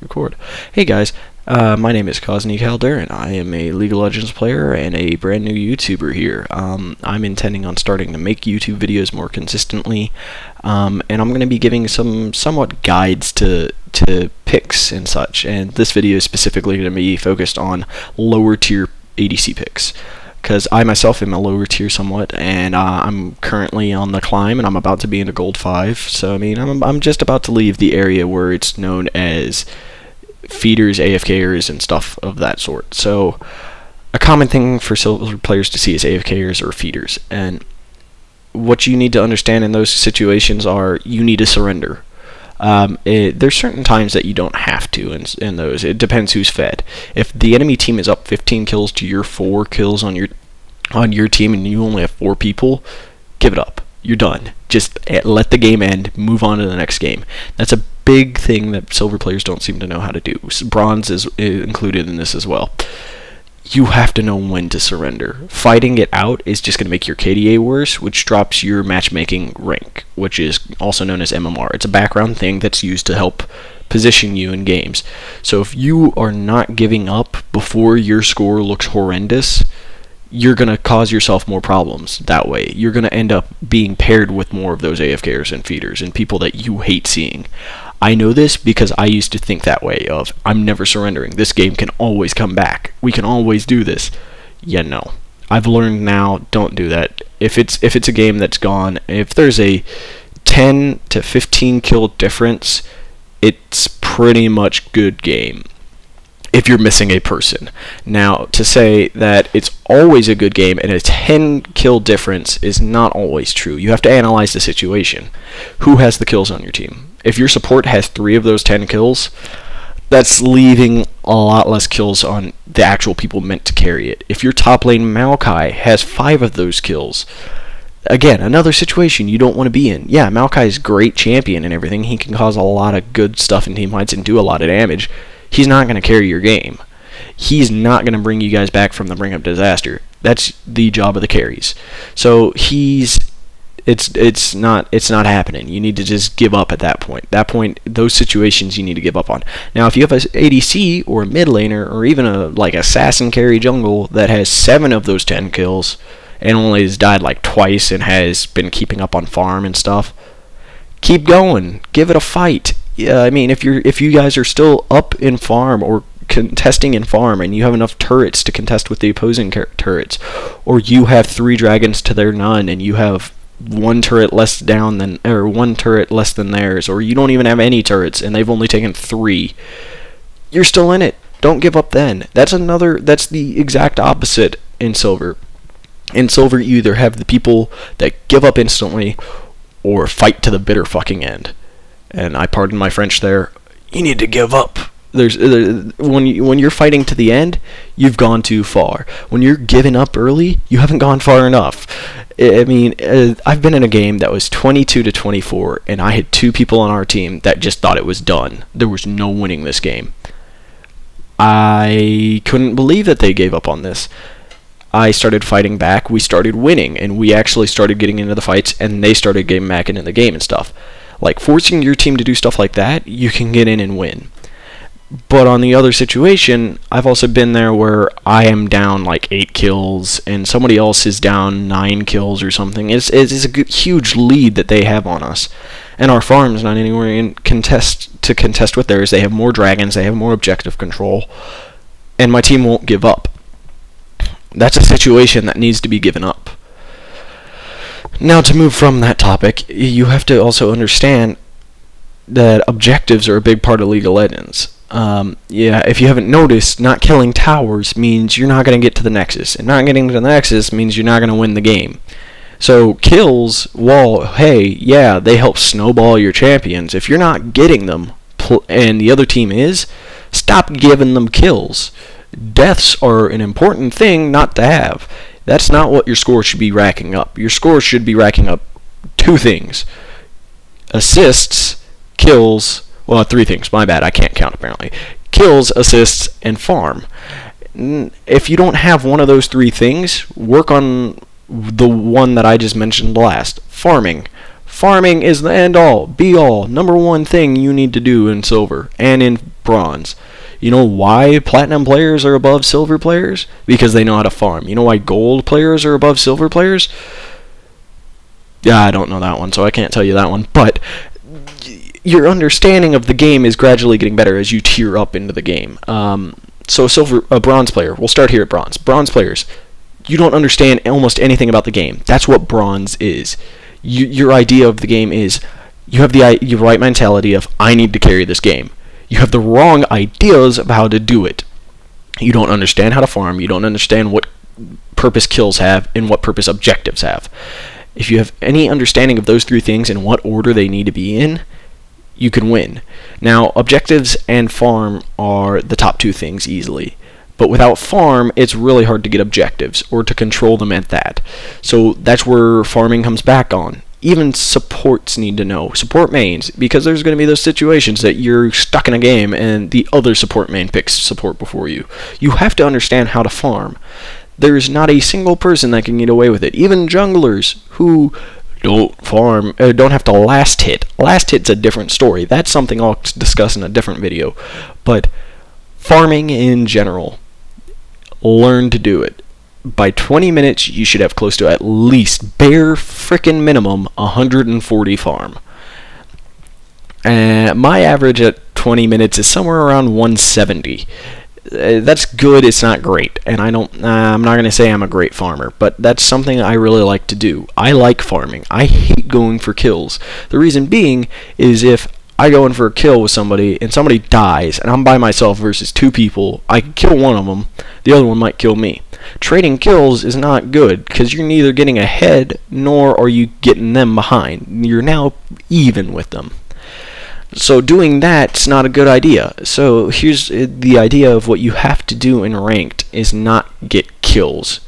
Record. Hey guys, my name is Cosny Calder, and I am a League of Legends player and a brand new YouTuber here. I'm intending on starting to make YouTube videos more consistently, and I'm going to be giving some somewhat guides to picks and such. And this video is specifically going to be focused on lower tier ADC picks, because I myself am a lower tier somewhat, and I'm currently on the climb, and I'm about to be into Gold 5, so I mean, I'm just about to leave the area where it's known as feeders, AFKers, and stuff of that sort. So, a common thing for silver players to see is AFKers or feeders, and what you need to understand in those situations are you need to surrender. There's certain times that you don't have to in those. It depends who's fed. If the enemy team is up 15 kills to your 4 kills on your team and you only have 4 people, give it up. You're done. Just let the game end, move on to the next game. That's a big thing that silver players don't seem to know how to do. Bronze is included in this as well. You have to know when to surrender. Fighting it out is just going to make your KDA worse, which drops your matchmaking rank, which is also known as MMR. It's a background thing that's used to help position you in games. So if you are not giving up before your score looks horrendous, you're going to cause yourself more problems that way. You're going to end up being paired with more of those AFKers and feeders and people that you hate seeing. I know this because I used to think that way of, I'm never surrendering. This game can always come back. We can always do this. Yeah, no. I've learned now, don't do that. If it's a game that's gone, if there's a 10 to 15 kill difference, it's pretty much good game. If you're missing a person. Now, to say that it's always a good game and a 10 kill difference is not always true. You have to analyze the situation. Who has the kills on your team? If your support has 3 of those 10 kills, that's leaving a lot less kills on the actual people meant to carry it. If your top lane Maokai has 5 of those kills, again, another situation you don't want to be in. Yeah, Maokai is a great champion and everything. He can cause a lot of good stuff in team fights and do a lot of damage. He's not going to carry your game. He's not going to bring you guys back from the brink of disaster. That's the job of the carries. So it's not happening. You need to just give up at that point. Those situations you need to give up on. Now, if you have an ADC or a mid laner or even a assassin carry jungle that has 7 of those 10 kills and only has died twice and has been keeping up on farm and stuff, keep going. Give it a fight. Yeah, I mean, if you guys are still up in farm or contesting in farm and you have enough turrets to contest with the opposing turrets, or you have 3 dragons to their none and you have 1 turret less than theirs, or you don't even have any turrets and they've only taken 3, you're still in it. Don't give up then. That's the exact opposite in silver. In silver, you either have the people that give up instantly or fight to the bitter fucking end. And I pardon my French there. You need to give up. When you're fighting to the end, you've gone too far. When you're giving up early, you haven't gone far enough. I mean, I've been in a game that was 22 to 24, and I had 2 people on our team that just thought it was done. There was no winning this game. I couldn't believe that they gave up on this. I started fighting back, we started winning, and we actually started getting into the fights, and they started getting back into the game and stuff. Forcing your team to do stuff like that, you can get in and win. But on the other situation, I've also been there where I am down 8 kills, and somebody else is down 9 kills or something. It's a huge lead that they have on us. And our farm's not anywhere in contest with theirs. They have more dragons, they have more objective control, and my team won't give up. That's a situation that needs to be given up. Now, to move from that topic, you have to also understand that objectives are a big part of League of Legends. If you haven't noticed, not killing towers means you're not going to get to the Nexus, and not getting to the Nexus means you're not going to win the game. So kills, they help snowball your champions. If you're not getting them, and the other team is, stop giving them kills. Deaths are an important thing not to have. That's not what your score should be racking up. Your score should be racking up 2 things. Assists, kills, 3 things. My bad, I can't count apparently. Kills, assists, and farm. If you don't have one of those 3 things, work on the one that I just mentioned last. Farming. Farming is the end all, be all, number 1 thing you need to do in silver, and in bronze. You know why platinum players are above silver players? Because they know how to farm. You know why gold players are above silver players? Yeah, I don't know that one, so I can't tell you that one. But your understanding of the game is gradually getting better as you tier up into the game. So a bronze player. We'll start here at bronze. Bronze players. You don't understand almost anything about the game. That's what bronze is. Your idea of the game is you have the right mentality of I need to carry this game. You have the wrong ideas of how to do it. You don't understand how to farm. You don't understand what purpose kills have and what purpose objectives have. If you have any understanding of those three things and what order they need to be in, you can win. Now, objectives and farm are the top two things easily. But without farm, it's really hard to get objectives or to control them at that. So that's where farming comes back on. Even supports need to know. Support mains, because there's going to be those situations that you're stuck in a game and the other support main picks support before you. You have to understand how to farm. There's not a single person that can get away with it. Even junglers who don't farm, don't have to last hit. Last hit's a different story. That's something I'll discuss in a different video. But farming in general, learn to do it. By 20 minutes, you should have close to at least bare frickin' minimum 140 farm. My average at 20 minutes is somewhere around 170. That's good, it's not great, and I'm not going to say I'm a great farmer, but that's something I really like to do. I like farming. I hate going for kills. The reason being is if I go in for a kill with somebody and somebody dies and I'm by myself versus two people, I can kill one of them, the other one might kill me. Trading kills is not good because you're neither getting ahead nor are you getting them behind. You're now even with them. So doing that's not a good idea. So here's the idea of what you have to do in ranked is not get kills.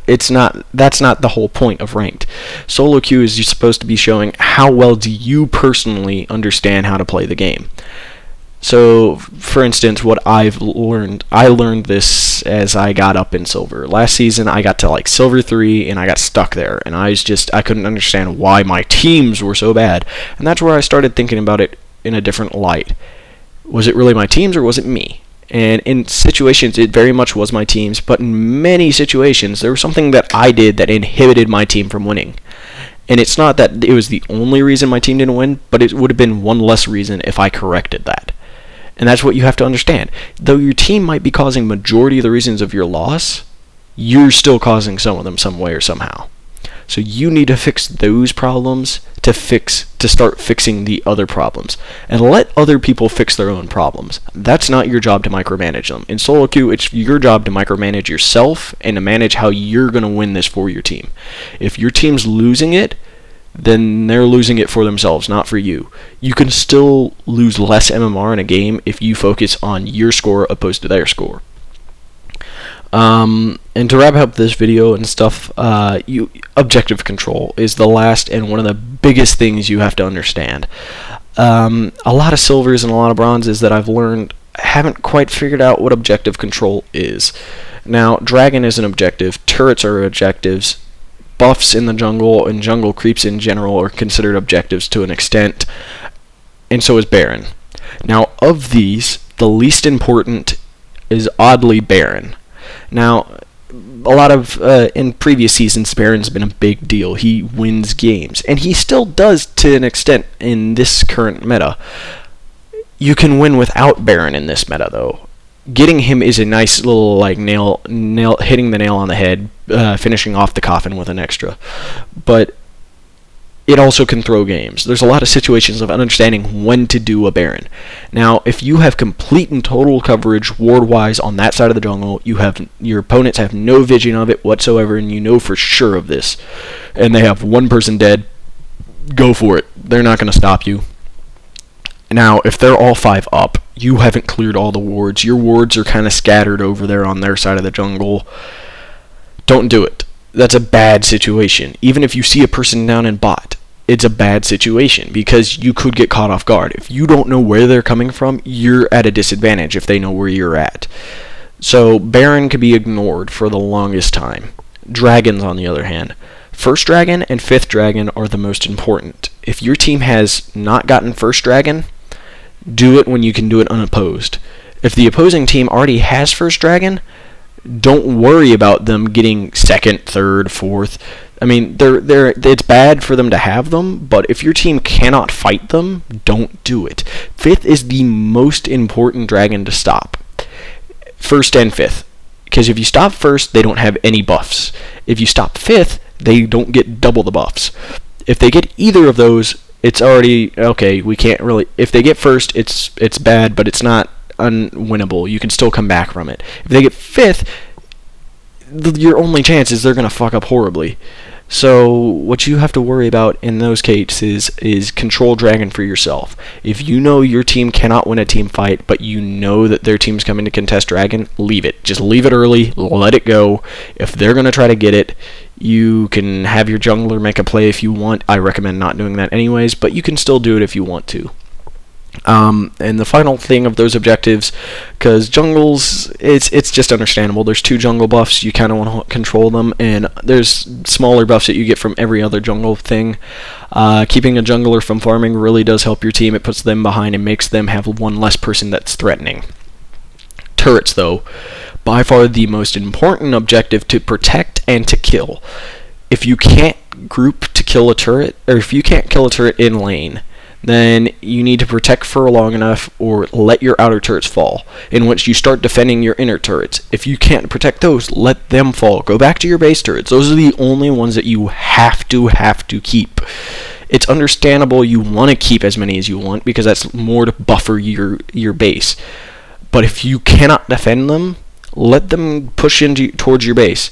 That's not the whole point of ranked. Solo queue is you're supposed to be showing how well do you personally understand how to play the game. So, for instance, what I learned this as I got up in silver. Last season, I got to like silver 3, and I got stuck there, and I couldn't understand why my teams were so bad, and that's where I started thinking about it in a different light. Was it really my teams, or was it me? And in situations, it very much was my teams, but in many situations, there was something that I did that inhibited my team from winning. And it's not that it was the only reason my team didn't win, but it would have been one less reason if I corrected that. And that's what you have to understand. Though your team might be causing majority of the reasons of your loss, you're still causing some of them some way or somehow. So you need to fix those problems to start fixing the other problems. And let other people fix their own problems. That's not your job to micromanage them. In solo queue, it's your job to micromanage yourself and to manage how you're going to win this for your team. If your team's losing it, then they're losing it for themselves, not for you. You can still lose less MMR in a game if you focus on your score opposed to their score. And to wrap up this video and stuff, objective control is the last and one of the biggest things you have to understand. A lot of silvers and a lot of bronzes that I've learned haven't quite figured out what objective control is. Now, Dragon is an objective, turrets are objectives, buffs in the jungle and jungle creeps in general are considered objectives to an extent, and so is Baron. Now, of these, the least important is oddly Baron. Now, a lot of, in previous seasons, Baron's been a big deal. He wins games, and he still does to an extent in this current meta. You can win without Baron in this meta, though. Getting him is a nice little, like, nail hitting the nail on the head, finishing off the coffin with an extra. But it also can throw games. There's a lot of situations of understanding when to do a Baron. Now, if you have complete and total coverage ward-wise on that side of the jungle, your opponents have no vision of it whatsoever, and you know for sure of this, and they have one person dead, go for it. They're not going to stop you. Now, if they're all 5 up, you haven't cleared all the wards. Your wards are kind of scattered over there on their side of the jungle. Don't do it. That's a bad situation. Even if you see a person down in bot, it's a bad situation because you could get caught off guard. If you don't know where they're coming from, you're at a disadvantage if they know where you're at. So Baron can be ignored for the longest time. Dragons, on the other hand. First Dragon and 5th Dragon are the most important. If your team has not gotten First Dragon, do it when you can do it unopposed. If the opposing team already has first dragon, don't worry about them getting second, third, fourth. I mean, it's bad for them to have them, but if your team cannot fight them, don't do it. Fifth is the most important dragon to stop. First and fifth. Because if you stop first, they don't have any buffs. If you stop fifth, they don't get double the buffs. If they get either of those, it's already, okay, we can't really, if they get first, it's bad, but it's not unwinnable. You can still come back from it. If they get fifth, your only chance is they're going to fuck up horribly. So what you have to worry about in those cases is control dragon for yourself. If you know your team cannot win a team fight, but you know that their team's coming to contest dragon, leave it. Just leave it early, let it go. If they're going to try to get it, you can have your jungler make a play if you want. I recommend not doing that anyways, but you can still do it if you want to. And the final thing of those objectives, because jungles, it's just understandable. There's 2 jungle buffs, you kind of want to control them, and there's smaller buffs that you get from every other jungle thing. Keeping a jungler from farming really does help your team. It puts them behind and makes them have one less person that's threatening. Turrets, though, by far the most important objective to protect and to kill. If you can't group to kill a turret, or if you can't kill a turret in lane, then you need to protect for long enough or let your outer turrets fall, in which you start defending your inner turrets. If you can't protect those, let them fall. Go back to your base turrets. Those are the only ones that you have to keep. It's understandable you want to keep as many as you want because that's more to buffer your base. But if you cannot defend them, let them push towards your base.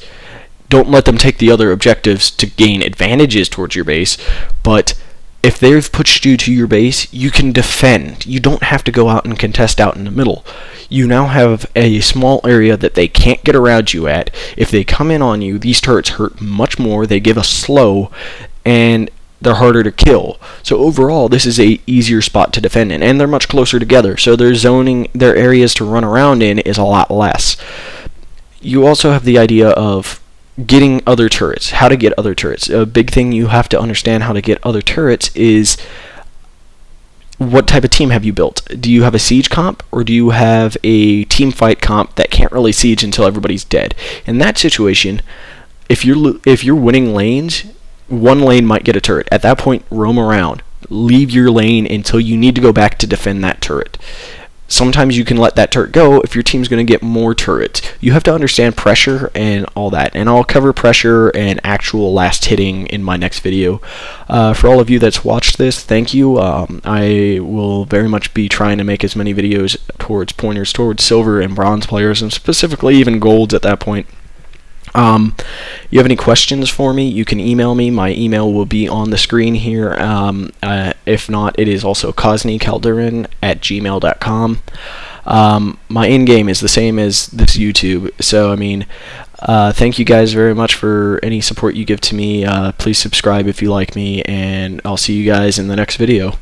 Don't let them take the other objectives to gain advantages towards your base, but if they've pushed you to your base, you can defend. You don't have to go out and contest out in the middle. You now have a small area that they can't get around you at. If they come in on you, these turrets hurt much more, they give a slow, and they're harder to kill. So overall, this is a easier spot to defend in, and they're much closer together, so their areas to run around in is a lot less. You also have the idea of getting other turrets, how to get other turrets. A big thing you have to understand how to get other turrets is what type of team have you built? Do you have a siege comp, or do you have a team fight comp that can't really siege until everybody's dead? In that situation, if you're winning lanes, one lane might get a turret. At that point, roam around. Leave your lane until you need to go back to defend that turret. Sometimes you can let that turret go if your team's going to get more turrets. You have to understand pressure and all that. And I'll cover pressure and actual last hitting in my next video. For all of you that's watched this, thank you. I will very much be trying to make as many videos towards pointers towards silver and bronze players, and specifically even golds at that point. You have any questions for me, you can email me. My email will be on the screen here. If not, it is also koznikaldurin@gmail.com. My in-game is the same as this YouTube, so I mean, thank you guys very much for any support you give to me. Please subscribe if you like me, and I'll see you guys in the next video.